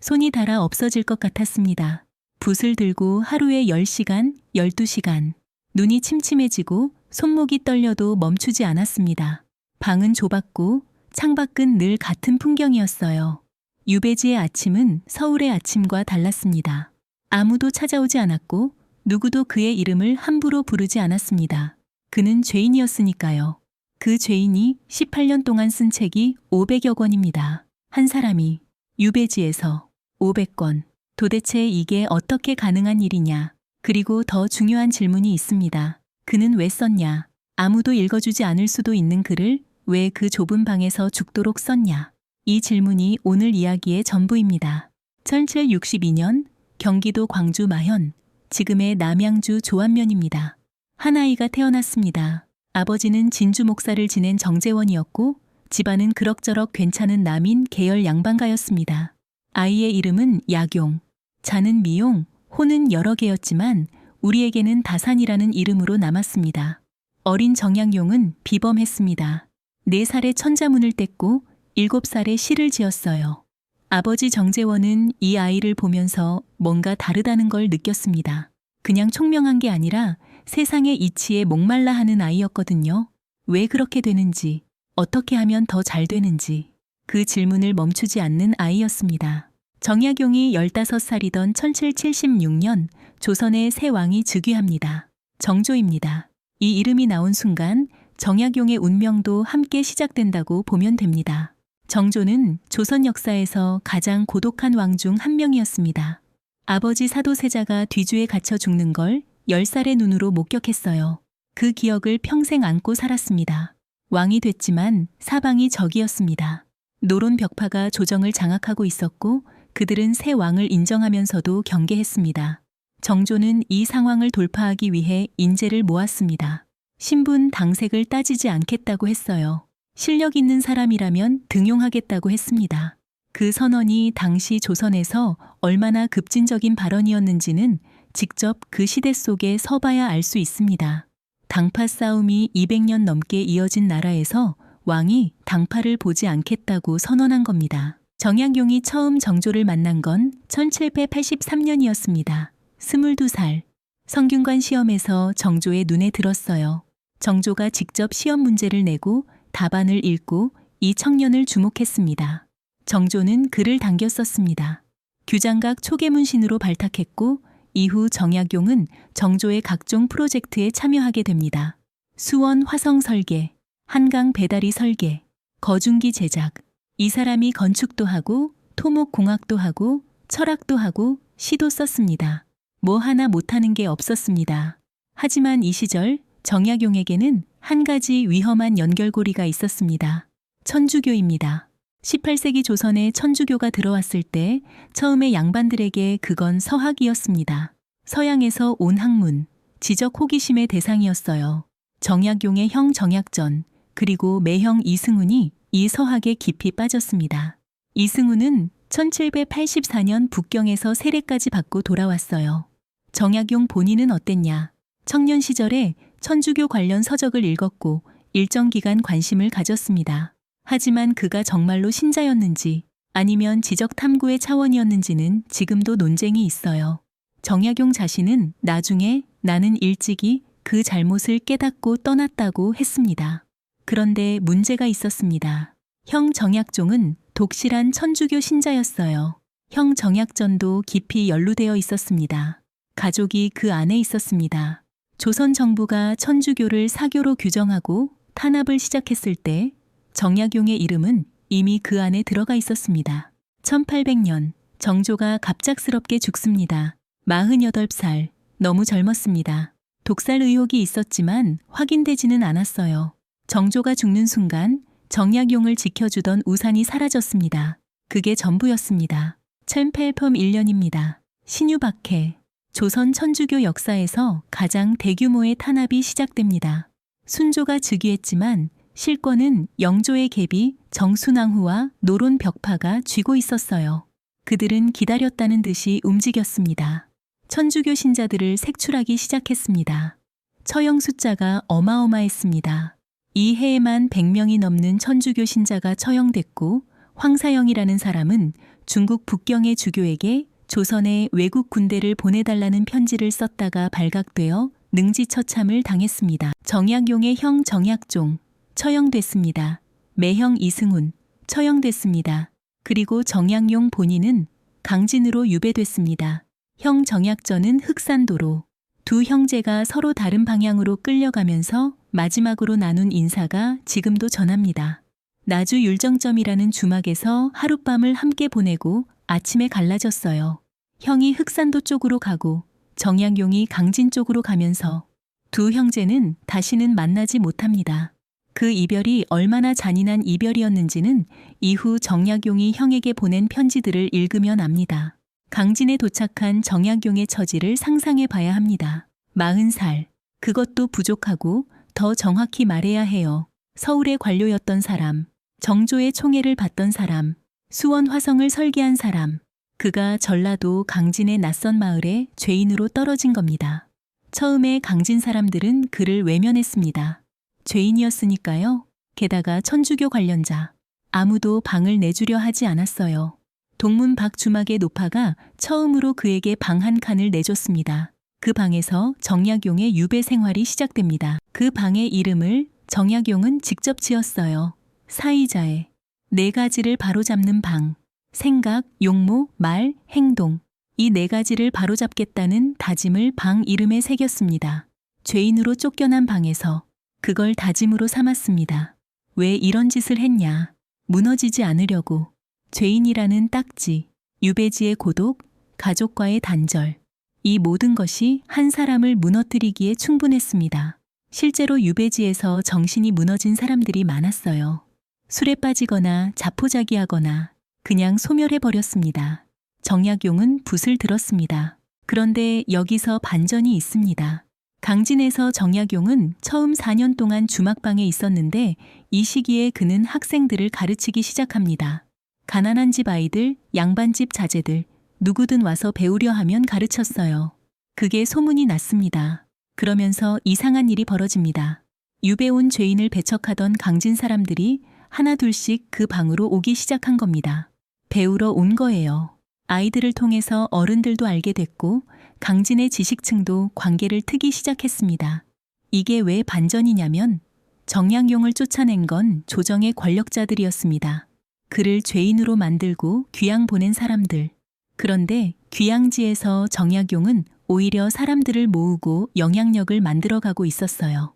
손이 닳아 없어질 것 같았습니다. 붓을 들고 하루에 10시간, 12시간. 눈이 침침해지고 손목이 떨려도 멈추지 않았습니다. 방은 좁았고 창밖은 늘 같은 풍경이었어요. 유배지의 아침은 서울의 아침과 달랐습니다. 아무도 찾아오지 않았고 누구도 그의 이름을 함부로 부르지 않았습니다. 그는 죄인이었으니까요. 그 죄인이 18년 동안 쓴 책이 500여 권입니다. 한 사람이 유배지에서 500권. 도대체 이게 어떻게 가능한 일이냐? 그리고 더 중요한 질문이 있습니다. 그는 왜 썼냐? 아무도 읽어주지 않을 수도 있는 글을 왜 그 좁은 방에서 죽도록 썼냐? 이 질문이 오늘 이야기의 전부입니다. 1762년 경기도 광주 마현, 지금의 남양주 조안면입니다. 한 아이가 태어났습니다. 아버지는 진주 목사를 지낸 정재원이었고 집안은 그럭저럭 괜찮은 남인 계열 양반가였습니다. 아이의 이름은 약용, 자는 미용, 호는 여러 개였지만 우리에게는 다산이라는 이름으로 남았습니다. 어린 정약용은 비범했습니다. 4살에 천자문을 뗐고 7살에 시를 지었어요. 아버지 정재원은 이 아이를 보면서 뭔가 다르다는 걸 느꼈습니다. 그냥 총명한 게 아니라 세상의 이치에 목말라 하는 아이였거든요. 왜 그렇게 되는지, 어떻게 하면 더 잘 되는지 그 질문을 멈추지 않는 아이였습니다. 정약용이 15살이던 1776년 조선의 새 왕이 즉위합니다. 정조입니다. 이 이름이 나온 순간 정약용의 운명도 함께 시작된다고 보면 됩니다. 정조는 조선 역사에서 가장 고독한 왕 중 한 명이었습니다. 아버지 사도세자가 뒤주에 갇혀 죽는 걸 10살의 눈으로 목격했어요. 그 기억을 평생 안고 살았습니다. 왕이 됐지만 사방이 적이었습니다. 노론 벽파가 조정을 장악하고 있었고 그들은 새 왕을 인정하면서도 경계했습니다. 정조는 이 상황을 돌파하기 위해 인재를 모았습니다. 신분, 당색을 따지지 않겠다고 했어요. 실력 있는 사람이라면 등용하겠다고 했습니다. 그 선언이 당시 조선에서 얼마나 급진적인 발언이었는지는 직접 그 시대 속에 서봐야 알 수 있습니다. 당파 싸움이 200년 넘게 이어진 나라에서 왕이 당파를 보지 않겠다고 선언한 겁니다. 정약용이 처음 정조를 만난 건 1783년이었습니다. 22살. 성균관 시험에서 정조의 눈에 들었어요. 정조가 직접 시험 문제를 내고 답안을 읽고 이 청년을 주목했습니다. 정조는 그를 당겨 썼습니다. 규장각 초계문신으로 발탁했고 이후 정약용은 정조의 각종 프로젝트에 참여하게 됩니다. 수원 화성 설계, 한강 배다리 설계, 거중기 제작. 이 사람이 건축도 하고 토목공학도 하고 철학도 하고 시도 썼습니다. 뭐 하나 못하는 게 없었습니다. 하지만 이 시절 정약용에게는 한 가지 위험한 연결고리가 있었습니다. 천주교입니다. 18세기 조선에 천주교가 들어왔을 때 처음에 양반들에게 그건 서학이었습니다. 서양에서 온 학문, 지적 호기심의 대상이었어요. 정약용의 형 정약전, 그리고 매형 이승훈이 이 서학에 깊이 빠졌습니다. 이승훈은 1784년 북경에서 세례까지 받고 돌아왔어요. 정약용 본인은 어땠냐? 청년 시절에 천주교 관련 서적을 읽었고 일정 기간 관심을 가졌습니다. 하지만 그가 정말로 신자였는지 아니면 지적 탐구의 차원이었는지는 지금도 논쟁이 있어요. 정약용 자신은 나중에 나는 일찍이 그 잘못을 깨닫고 떠났다고 했습니다. 그런데 문제가 있었습니다. 형 정약종은 독실한 천주교 신자였어요. 형 정약전도 깊이 연루되어 있었습니다. 가족이 그 안에 있었습니다. 조선 정부가 천주교를 사교로 규정하고 탄압을 시작했을 때 정약용의 이름은 이미 그 안에 들어가 있었습니다. 1800년 정조가 갑작스럽게 죽습니다. 48살, 너무 젊었습니다. 독살 의혹이 있었지만 확인되지는 않았어요. 정조가 죽는 순간 정약용을 지켜주던 우산이 사라졌습니다. 그게 전부였습니다. 1801년입니다. 신유박해. 조선 천주교 역사에서 가장 대규모의 탄압이 시작됩니다. 순조가 즉위했지만 실권은 영조의 계비 정순왕후와 노론 벽파가 쥐고 있었어요. 그들은 기다렸다는 듯이 움직였습니다. 천주교 신자들을 색출하기 시작했습니다. 처형 숫자가 어마어마했습니다. 이 해에만 100명이 넘는 천주교 신자가 처형됐고 황사영이라는 사람은 중국 북경의 주교에게 조선에 외국 군대를 보내달라는 편지를 썼다가 발각되어 능지처참을 당했습니다. 정약용의 형 정약종, 처형됐습니다. 매형 이승훈, 처형됐습니다. 그리고 정약용 본인은 강진으로 유배됐습니다. 형 정약전은 흑산도로 두 형제가 서로 다른 방향으로 끌려가면서 마지막으로 나눈 인사가 지금도 전합니다. 나주 율정점이라는 주막에서 하룻밤을 함께 보내고 아침에 갈라졌어요. 형이 흑산도 쪽으로 가고 정약용이 강진 쪽으로 가면서 두 형제는 다시는 만나지 못합니다. 그 이별이 얼마나 잔인한 이별이었는지는 이후 정약용이 형에게 보낸 편지들을 읽으면 압니다. 강진에 도착한 정약용의 처지를 상상해 봐야 합니다. 40살. 그것도 부족하고 더 정확히 말해야 해요. 서울의 관료였던 사람, 정조의 총애를 받던 사람, 수원 화성을 설계한 사람. 그가 전라도 강진의 낯선 마을에 죄인으로 떨어진 겁니다. 처음에 강진 사람들은 그를 외면했습니다. 죄인이었으니까요. 게다가 천주교 관련자. 아무도 방을 내주려 하지 않았어요. 동문 밖 주막의 노파가 처음으로 그에게 방 한 칸을 내줬습니다. 그 방에서 정약용의 유배 생활이 시작됩니다. 그 방의 이름을 정약용은 직접 지었어요. 사이자의 4가지를 바로잡는 방. 생각, 용모, 말, 행동. 이 4가지를 바로잡겠다는 다짐을 방 이름에 새겼습니다. 죄인으로 쫓겨난 방에서 그걸 다짐으로 삼았습니다. 왜 이런 짓을 했냐? 무너지지 않으려고. 죄인이라는 딱지, 유배지의 고독, 가족과의 단절. 이 모든 것이 한 사람을 무너뜨리기에 충분했습니다. 실제로 유배지에서 정신이 무너진 사람들이 많았어요. 술에 빠지거나 자포자기하거나 그냥 소멸해버렸습니다. 정약용은 붓을 들었습니다. 그런데 여기서 반전이 있습니다. 강진에서 정약용은 처음 4년 동안 주막방에 있었는데 이 시기에 그는 학생들을 가르치기 시작합니다. 가난한 집 아이들, 양반집 자제들, 누구든 와서 배우려 하면 가르쳤어요. 그게 소문이 났습니다. 그러면서 이상한 일이 벌어집니다. 유배 온 죄인을 배척하던 강진 사람들이 하나둘씩 그 방으로 오기 시작한 겁니다. 배우러 온 거예요. 아이들을 통해서 어른들도 알게 됐고 강진의 지식층도 관계를 트기 시작했습니다. 이게 왜 반전이냐면 정약용을 쫓아낸 건 조정의 권력자들이었습니다. 그를 죄인으로 만들고 귀양 보낸 사람들. 그런데 귀양지에서 정약용은 오히려 사람들을 모으고 영향력을 만들어가고 있었어요.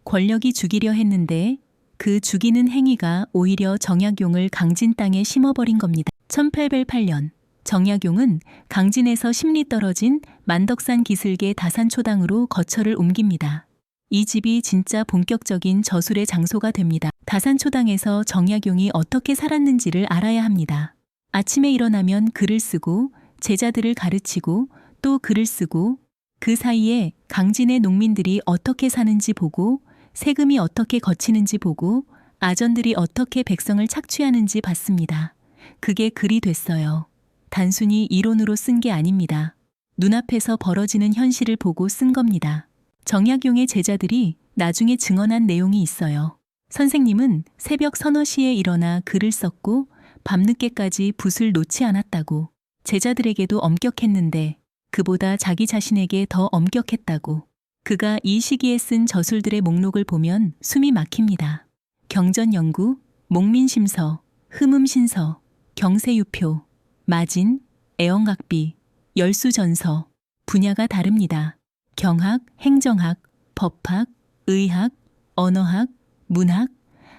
권력이 죽이려 했는데 그 죽이는 행위가 오히려 정약용을 강진 땅에 심어버린 겁니다. 1808년 정약용은 강진에서 10리 떨어진 만덕산 기슭의 다산초당으로 거처를 옮깁니다. 이 집이 진짜 본격적인 저술의 장소가 됩니다. 다산초당에서 정약용이 어떻게 살았는지를 알아야 합니다. 아침에 일어나면 글을 쓰고 제자들을 가르치고 또 글을 쓰고 그 사이에 강진의 농민들이 어떻게 사는지 보고 세금이 어떻게 거치는지 보고 아전들이 어떻게 백성을 착취하는지 봤습니다. 그게 글이 됐어요. 단순히 이론으로 쓴 게 아닙니다. 눈앞에서 벌어지는 현실을 보고 쓴 겁니다. 정약용의 제자들이 나중에 증언한 내용이 있어요. 선생님은 새벽 서너 시에 일어나 글을 썼고 밤늦게까지 붓을 놓지 않았다고. 제자들에게도 엄격했는데 그보다 자기 자신에게 더 엄격했다고. 그가 이 시기에 쓴 저술들의 목록을 보면 숨이 막힙니다. 경전연구, 목민심서, 흠음신서, 경세유표, 마진, 애엉각비, 열수전서. 분야가 다릅니다. 경학, 행정학, 법학, 의학, 언어학, 문학.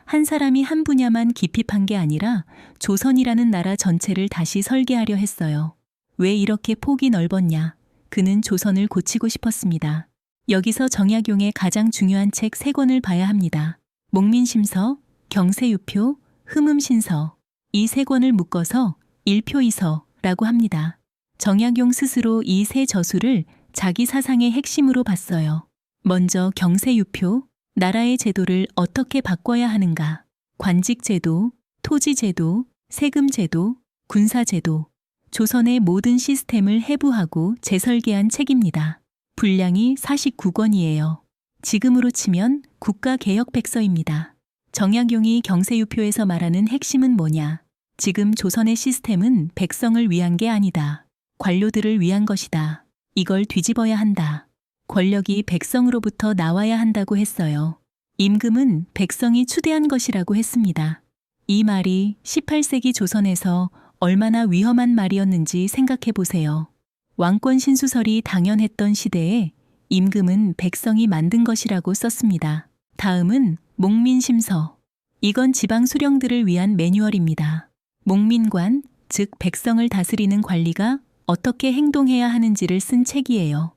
한 사람이 한 분야만 깊이 판 게 아니라 조선이라는 나라 전체를 다시 설계하려 했어요. 왜 이렇게 폭이 넓었냐? 그는 조선을 고치고 싶었습니다. 여기서 정약용의 가장 중요한 책 3권을 봐야 합니다. 목민심서, 경세유표, 흠음신서. 이 3권을 묶어서 일표이서라고 합니다. 정약용 스스로 이 3 저술을 자기 사상의 핵심으로 봤어요. 먼저 경세유표, 나라의 제도를 어떻게 바꿔야 하는가. 관직제도, 토지제도, 세금제도, 군사제도. 조선의 모든 시스템을 해부하고 재설계한 책입니다. 분량이 49권이에요. 지금으로 치면 국가개혁백서입니다. 정약용이 경세유표에서 말하는 핵심은 뭐냐? 지금 조선의 시스템은 백성을 위한 게 아니다. 관료들을 위한 것이다. 이걸 뒤집어야 한다. 권력이 백성으로부터 나와야 한다고 했어요. 임금은 백성이 추대한 것이라고 했습니다. 이 말이 18세기 조선에서 얼마나 위험한 말이었는지 생각해 보세요. 왕권 신수설이 당연했던 시대에 임금은 백성이 만든 것이라고 썼습니다. 다음은 목민심서. 이건 지방 수령들을 위한 매뉴얼입니다. 목민관, 즉 백성을 다스리는 관리가 어떻게 행동해야 하는지를 쓴 책이에요.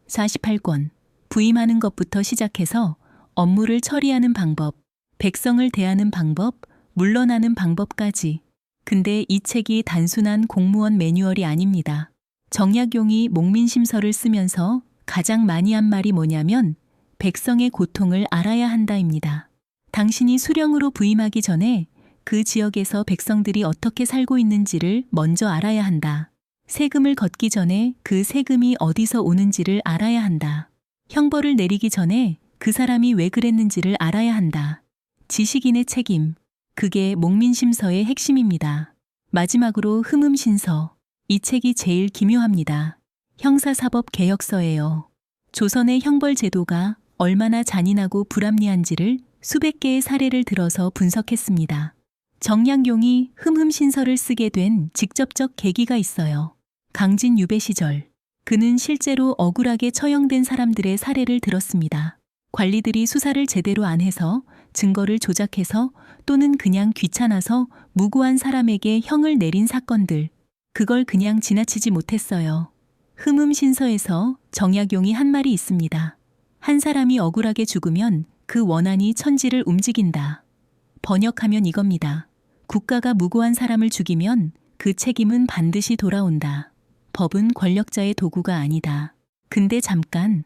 48권. 부임하는 것부터 시작해서 업무를 처리하는 방법, 백성을 대하는 방법, 물러나는 방법까지. 근데 이 책이 단순한 공무원 매뉴얼이 아닙니다. 정약용이 목민심서를 쓰면서 가장 많이 한 말이 뭐냐면 백성의 고통을 알아야 한다입니다. 당신이 수령으로 부임하기 전에 그 지역에서 백성들이 어떻게 살고 있는지를 먼저 알아야 한다. 세금을 걷기 전에 그 세금이 어디서 오는지를 알아야 한다. 형벌을 내리기 전에 그 사람이 왜 그랬는지를 알아야 한다. 지식인의 책임. 그게 목민심서의 핵심입니다. 마지막으로 흠음신서. 이 책이 제일 기묘합니다. 형사사법개혁서예요. 조선의 형벌 제도가 얼마나 잔인하고 불합리한지를 수백 개의 사례를 들어서 분석했습니다. 정약용이 흠흠신서를 쓰게 된 직접적 계기가 있어요. 강진 유배 시절, 그는 실제로 억울하게 처형된 사람들의 사례를 들었습니다. 관리들이 수사를 제대로 안 해서 증거를 조작해서 또는 그냥 귀찮아서 무고한 사람에게 형을 내린 사건들, 그걸 그냥 지나치지 못했어요. 흠흠신서에서 정약용이 한 말이 있습니다. 한 사람이 억울하게 죽으면 그 원한이 천지를 움직인다. 번역하면 이겁니다. 국가가 무고한 사람을 죽이면 그 책임은 반드시 돌아온다. 법은 권력자의 도구가 아니다. 근데 잠깐,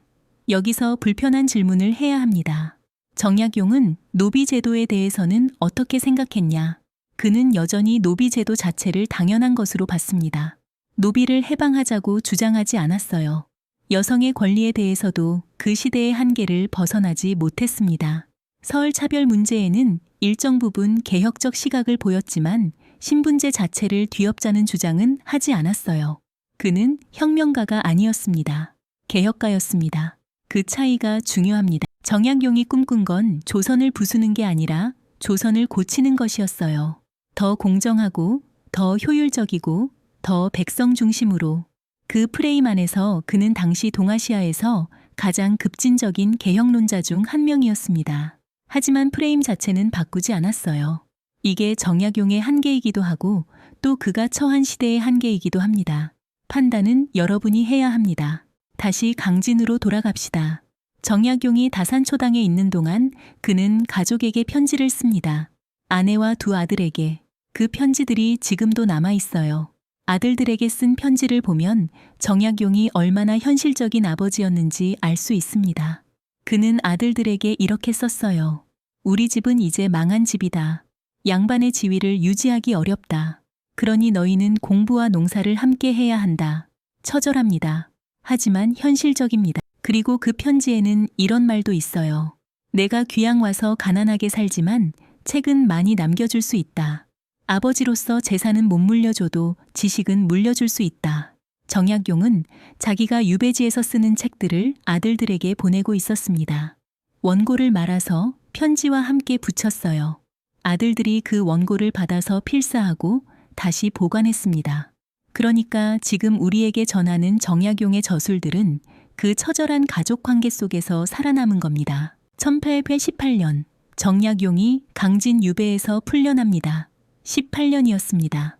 여기서 불편한 질문을 해야 합니다. 정약용은 노비제도에 대해서는 어떻게 생각했냐? 그는 여전히 노비제도 자체를 당연한 것으로 봤습니다. 노비를 해방하자고 주장하지 않았어요. 여성의 권리에 대해서도 그 시대의 한계를 벗어나지 못했습니다. 서울 차별 문제에는 일정 부분 개혁적 시각을 보였지만 신분제 자체를 뒤엎자는 주장은 하지 않았어요. 그는 혁명가가 아니었습니다. 개혁가였습니다. 그 차이가 중요합니다. 정약용이 꿈꾼 건 조선을 부수는 게 아니라 조선을 고치는 것이었어요. 더 공정하고, 더 효율적이고, 더 백성 중심으로. 그 프레임 안에서 그는 당시 동아시아에서 가장 급진적인 개혁론자 중 한 명이었습니다. 하지만 프레임 자체는 바꾸지 않았어요. 이게 정약용의 한계이기도 하고 또 그가 처한 시대의 한계이기도 합니다. 판단은 여러분이 해야 합니다. 다시 강진으로 돌아갑시다. 정약용이 다산초당에 있는 동안 그는 가족에게 편지를 씁니다. 아내와 두 아들에게. 그 편지들이 지금도 남아 있어요. 아들들에게 쓴 편지를 보면 정약용이 얼마나 현실적인 아버지였는지 알 수 있습니다. 그는 아들들에게 이렇게 썼어요. 우리 집은 이제 망한 집이다. 양반의 지위를 유지하기 어렵다. 그러니 너희는 공부와 농사를 함께 해야 한다. 처절합니다. 하지만 현실적입니다. 그리고 그 편지에는 이런 말도 있어요. 내가 귀양 와서 가난하게 살지만 책은 많이 남겨줄 수 있다. 아버지로서 재산은 못 물려줘도 지식은 물려줄 수 있다. 정약용은 자기가 유배지에서 쓰는 책들을 아들들에게 보내고 있었습니다. 원고를 말아서 편지와 함께 붙였어요. 아들들이 그 원고를 받아서 필사하고 다시 보관했습니다. 그러니까 지금 우리에게 전하는 정약용의 저술들은 그 처절한 가족 관계 속에서 살아남은 겁니다. 1818년 정약용이 강진 유배에서 풀려납니다. 18년이었습니다.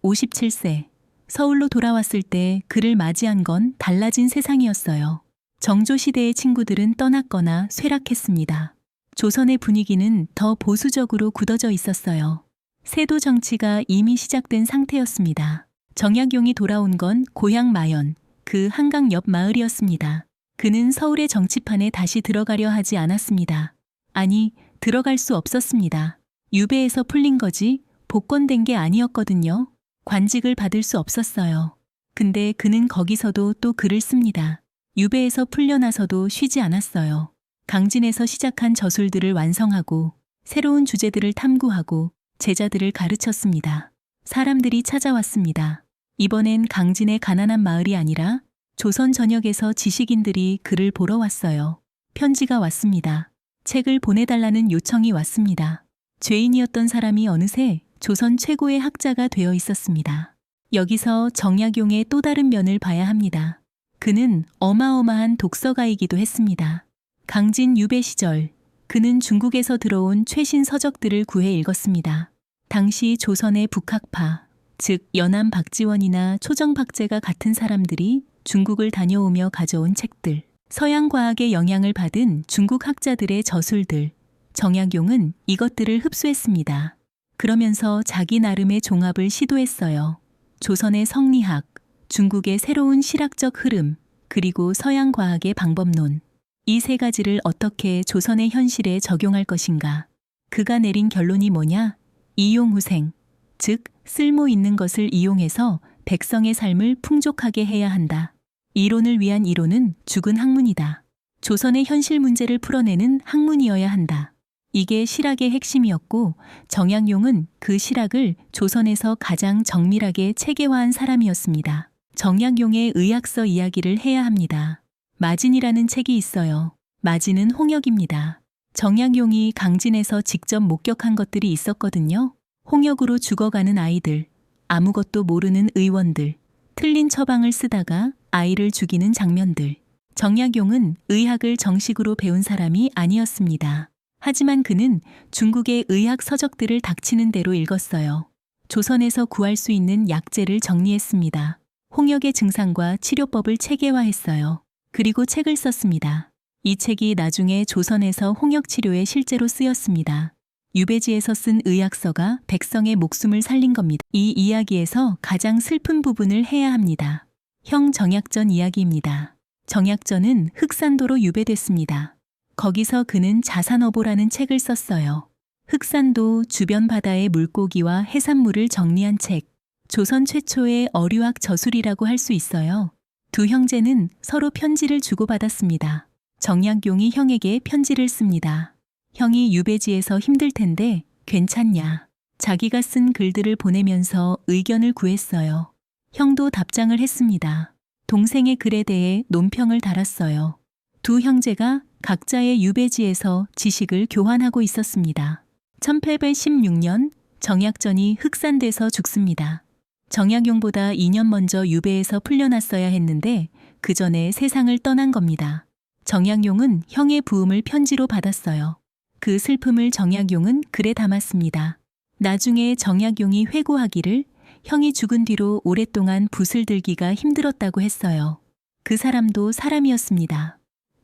57세. 서울로 돌아왔을 때 그를 맞이한 건 달라진 세상이었어요. 정조시대의 친구들은 떠났거나 쇠락했습니다. 조선의 분위기는 더 보수적으로 굳어져 있었어요. 세도 정치가 이미 시작된 상태였습니다. 정약용이 돌아온 건 고향 마연, 그 한강 옆 마을이었습니다. 그는 서울의 정치판에 다시 들어가려 하지 않았습니다. 아니, 들어갈 수 없었습니다. 유배에서 풀린 거지 복권된 게 아니었거든요. 관직을 받을 수 없었어요. 근데 그는 거기서도 또 글을 씁니다. 유배에서 풀려나서도 쉬지 않았어요. 강진에서 시작한 저술들을 완성하고 새로운 주제들을 탐구하고 제자들을 가르쳤습니다. 사람들이 찾아왔습니다. 이번엔 강진의 가난한 마을이 아니라 조선 전역에서 지식인들이 그를 보러 왔어요. 편지가 왔습니다. 책을 보내달라는 요청이 왔습니다. 죄인이었던 사람이 어느새 조선 최고의 학자가 되어 있었습니다. 여기서 정약용의 또 다른 면을 봐야 합니다. 그는 어마어마한 독서가이기도 했습니다. 강진 유배 시절 그는 중국에서 들어온 최신 서적들을 구해 읽었습니다. 당시 조선의 북학파, 즉 연암 박지원이나 초정 박제가 같은 사람들이 중국을 다녀오며 가져온 책들, 서양 과학의 영향을 받은 중국 학자들의 저술들, 정약용은 이것들을 흡수했습니다. 그러면서 자기 나름의 종합을 시도했어요. 조선의 성리학, 중국의 새로운 실학적 흐름, 그리고 서양 과학의 방법론. 이 세 가지를 어떻게 조선의 현실에 적용할 것인가. 그가 내린 결론이 뭐냐? 이용후생, 즉 쓸모 있는 것을 이용해서 백성의 삶을 풍족하게 해야 한다. 이론을 위한 이론은 죽은 학문이다. 조선의 현실 문제를 풀어내는 학문이어야 한다. 이게 실학의 핵심이었고 정약용은 그 실학을 조선에서 가장 정밀하게 체계화한 사람이었습니다. 정약용의 의학서 이야기를 해야 합니다. 마진이라는 책이 있어요. 마진은 홍역입니다. 정약용이 강진에서 직접 목격한 것들이 있었거든요. 홍역으로 죽어가는 아이들, 아무것도 모르는 의원들, 틀린 처방을 쓰다가 아이를 죽이는 장면들. 정약용은 의학을 정식으로 배운 사람이 아니었습니다. 하지만 그는 중국의 의학 서적들을 닥치는 대로 읽었어요. 조선에서 구할 수 있는 약재를 정리했습니다. 홍역의 증상과 치료법을 체계화했어요. 그리고 책을 썼습니다. 이 책이 나중에 조선에서 홍역 치료에 실제로 쓰였습니다. 유배지에서 쓴 의학서가 백성의 목숨을 살린 겁니다. 이 이야기에서 가장 슬픈 부분을 해야 합니다. 형 정약전 이야기입니다. 정약전은 흑산도로 유배됐습니다. 거기서 그는 자산어보라는 책을 썼어요. 흑산도 주변 바다의 물고기와 해산물을 정리한 책. 조선 최초의 어류학 저술이라고 할 수 있어요. 두 형제는 서로 편지를 주고받았습니다. 정약용이 형에게 편지를 씁니다. 형이 유배지에서 힘들 텐데 괜찮냐. 자기가 쓴 글들을 보내면서 의견을 구했어요. 형도 답장을 했습니다. 동생의 글에 대해 논평을 달았어요. 두 형제가 각자의 유배지에서 지식을 교환하고 있었습니다. 1816년 정약전이 흑산돼서 죽습니다. 정약용보다 2년 먼저 유배에서 풀려났어야 했는데 그 전에 세상을 떠난 겁니다. 정약용은 형의 부음을 편지로 받았어요. 그 슬픔을 정약용은 글에 담았습니다. 나중에 정약용이 회고하기를 형이 죽은 뒤로 오랫동안 붓을 들기가 힘들었다고 했어요. 그 사람도 사람이었습니다.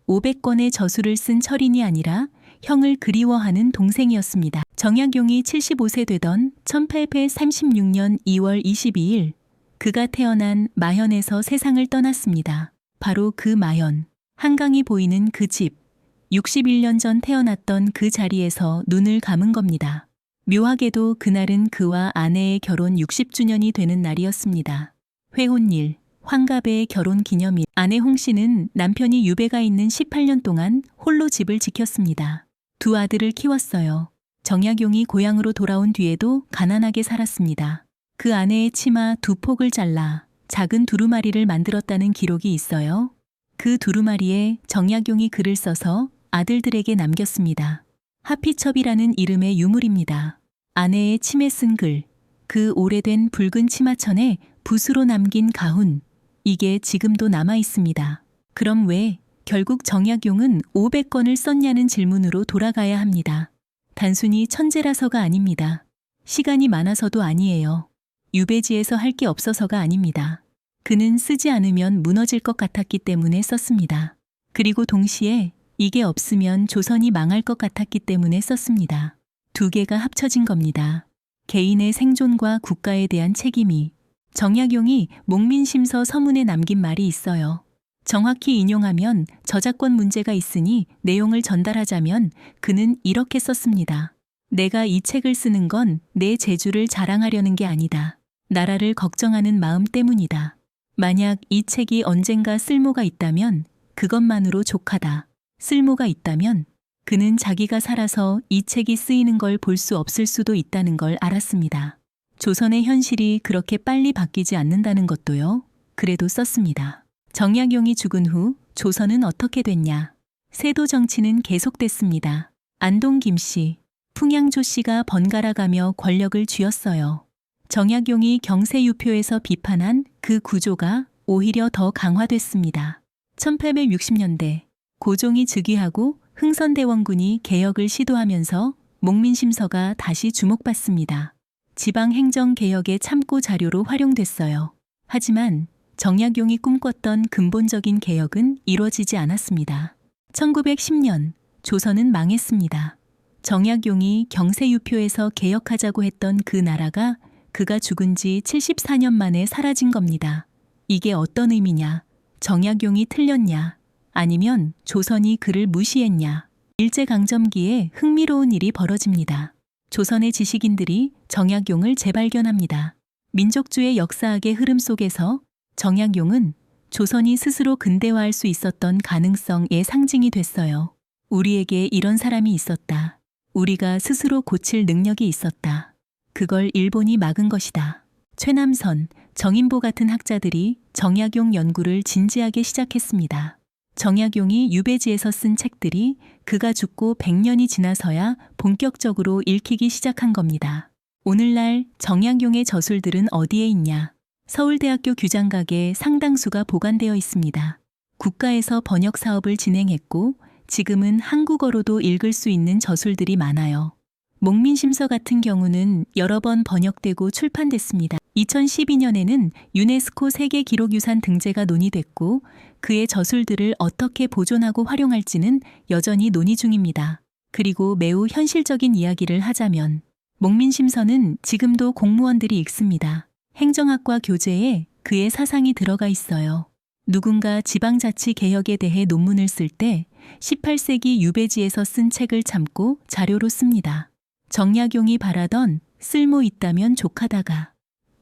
500권의 저술을 쓴 철인이 아니라 형을 그리워하는 동생이었습니다. 정약용이 75세 되던 1836년 2월 22일 그가 태어난 마현에서 세상을 떠났습니다. 바로 그 마현, 한강이 보이는 그 집, 61년 전 태어났던 그 자리에서 눈을 감은 겁니다. 묘하게도 그날은 그와 아내의 결혼 60주년이 되는 날이었습니다. 회혼일, 환갑의 결혼 기념일. 아내 홍씨는 남편이 유배가 있는 18년 동안 홀로 집을 지켰습니다. 두 아들을 키웠어요. 정약용이 고향으로 돌아온 뒤에도 가난하게 살았습니다. 그 아내의 치마 2폭을 잘라 작은 두루마리를 만들었다는 기록이 있어요. 그 두루마리에 정약용이 글을 써서 아들들에게 남겼습니다. 하피첩이라는 이름의 유물입니다. 아내의 침에 쓴 글, 그 오래된 붉은 치마천에 붓으로 남긴 가훈, 이게 지금도 남아 있습니다. 그럼 왜 결국 정약용은 500권을 썼냐는 질문으로 돌아가야 합니다. 단순히 천재라서가 아닙니다. 시간이 많아서도 아니에요. 유배지에서 할 게 없어서가 아닙니다. 그는 쓰지 않으면 무너질 것 같았기 때문에 썼습니다. 그리고 동시에 이게 없으면 조선이 망할 것 같았기 때문에 썼습니다. 두 개가 합쳐진 겁니다. 개인의 생존과 국가에 대한 책임이. 정약용이 목민심서 서문에 남긴 말이 있어요. 정확히 인용하면 저작권 문제가 있으니 내용을 전달하자면 그는 이렇게 썼습니다. 내가 이 책을 쓰는 건 내 재주를 자랑하려는 게 아니다. 나라를 걱정하는 마음 때문이다. 만약 이 책이 언젠가 쓸모가 있다면 그것만으로 족하다. 쓸모가 있다면 그는 자기가 살아서 이 책이 쓰이는 걸 볼 수 없을 수도 있다는 걸 알았습니다. 조선의 현실이 그렇게 빨리 바뀌지 않는다는 것도요. 그래도 썼습니다. 정약용이 죽은 후 조선은 어떻게 됐냐? 세도 정치는 계속됐습니다. 안동 김씨, 풍양조 씨가 번갈아가며 권력을 쥐었어요. 정약용이 경세유표에서 비판한 그 구조가 오히려 더 강화됐습니다. 1860년대 고종이 즉위하고 흥선대원군이 개혁을 시도하면서 목민심서가 다시 주목받습니다. 지방행정개혁의 참고 자료로 활용됐어요. 하지만 정약용이 꿈꿨던 근본적인 개혁은 이루어지지 않았습니다. 1910년 조선은 망했습니다. 정약용이 경세유표에서 개혁하자고 했던 그 나라가 그가 죽은 지 74년 만에 사라진 겁니다. 이게 어떤 의미냐? 정약용이 틀렸냐? 아니면 조선이 그를 무시했냐? 일제강점기에 흥미로운 일이 벌어집니다. 조선의 지식인들이 정약용을 재발견합니다. 민족주의 역사학의 흐름 속에서 정약용은 조선이 스스로 근대화할 수 있었던 가능성의 상징이 됐어요. 우리에게 이런 사람이 있었다. 우리가 스스로 고칠 능력이 있었다. 그걸 일본이 막은 것이다. 최남선, 정인보 같은 학자들이 정약용 연구를 진지하게 시작했습니다. 정약용이 유배지에서 쓴 책들이 그가 죽고 100년이 지나서야 본격적으로 읽히기 시작한 겁니다. 오늘날 정약용의 저술들은 어디에 있냐? 서울대학교 규장각에 상당수가 보관되어 있습니다. 국가에서 번역 사업을 진행했고 지금은 한국어로도 읽을 수 있는 저술들이 많아요. 목민심서 같은 경우는 여러 번 번역되고 출판됐습니다. 2012년에는 유네스코 세계기록유산 등재가 논의됐고 그의 저술들을 어떻게 보존하고 활용할지는 여전히 논의 중입니다. 그리고 매우 현실적인 이야기를 하자면 목민심서는 지금도 공무원들이 읽습니다. 행정학과 교재에 그의 사상이 들어가 있어요. 누군가 지방자치 개혁에 대해 논문을 쓸 때 18세기 유배지에서 쓴 책을 참고 자료로 씁니다. 정약용이 바라던 쓸모 있다면 족하다가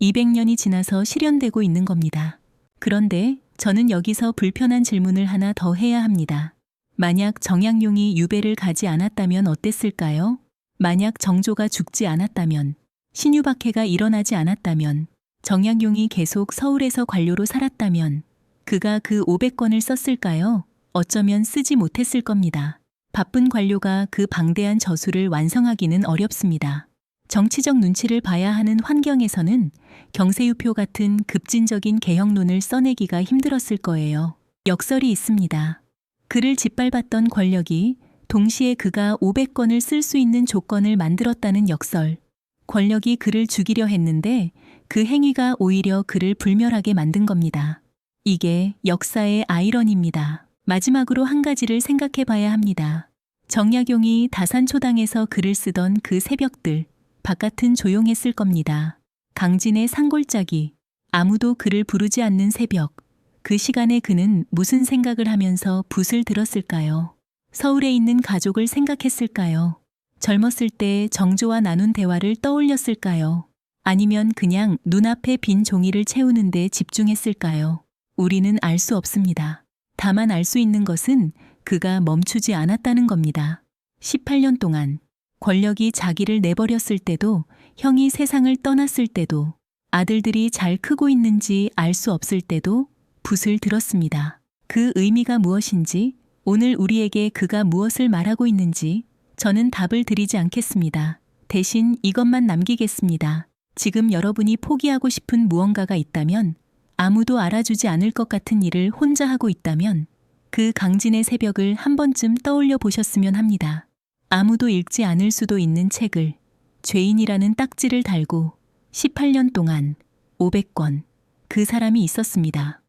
200년이 지나서 실현되고 있는 겁니다. 그런데 저는 여기서 불편한 질문을 하나 더 해야 합니다. 만약 정약용이 유배를 가지 않았다면 어땠을까요? 만약 정조가 죽지 않았다면, 신유박해가 일어나지 않았다면, 정약용이 계속 서울에서 관료로 살았다면 그가 그 500권을 썼을까요? 어쩌면 쓰지 못했을 겁니다. 바쁜 관료가 그 방대한 저술을 완성하기는 어렵습니다. 정치적 눈치를 봐야 하는 환경에서는 경세유표 같은 급진적인 개혁론을 써내기가 힘들었을 거예요. 역설이 있습니다. 그를 짓밟았던 권력이 동시에 그가 500권을 쓸 수 있는 조건을 만들었다는 역설. 권력이 그를 죽이려 했는데 그 행위가 오히려 그를 불멸하게 만든 겁니다. 이게 역사의 아이러니입니다. 마지막으로 한 가지를 생각해 봐야 합니다. 정약용이 다산초당에서 글을 쓰던 그 새벽들, 바깥은 조용했을 겁니다. 강진의 산골짜기, 아무도 그를 부르지 않는 새벽, 그 시간에 그는 무슨 생각을 하면서 붓을 들었을까요? 서울에 있는 가족을 생각했을까요? 젊었을 때 정조와 나눈 대화를 떠올렸을까요? 아니면 그냥 눈앞에 빈 종이를 채우는 데 집중했을까요? 우리는 알 수 없습니다. 다만 알 수 있는 것은 그가 멈추지 않았다는 겁니다. 18년 동안 권력이 자기를 내버렸을 때도, 형이 세상을 떠났을 때도, 아들들이 잘 크고 있는지 알 수 없을 때도 붓을 들었습니다. 그 의미가 무엇인지, 오늘 우리에게 그가 무엇을 말하고 있는지 저는 답을 드리지 않겠습니다. 대신 이것만 남기겠습니다. 지금 여러분이 포기하고 싶은 무언가가 있다면, 아무도 알아주지 않을 것 같은 일을 혼자 하고 있다면 그 강진의 새벽을 한 번쯤 떠올려 보셨으면 합니다. 아무도 읽지 않을 수도 있는 책을 죄인이라는 딱지를 달고 18년 동안 500권 그 사람이 있었습니다.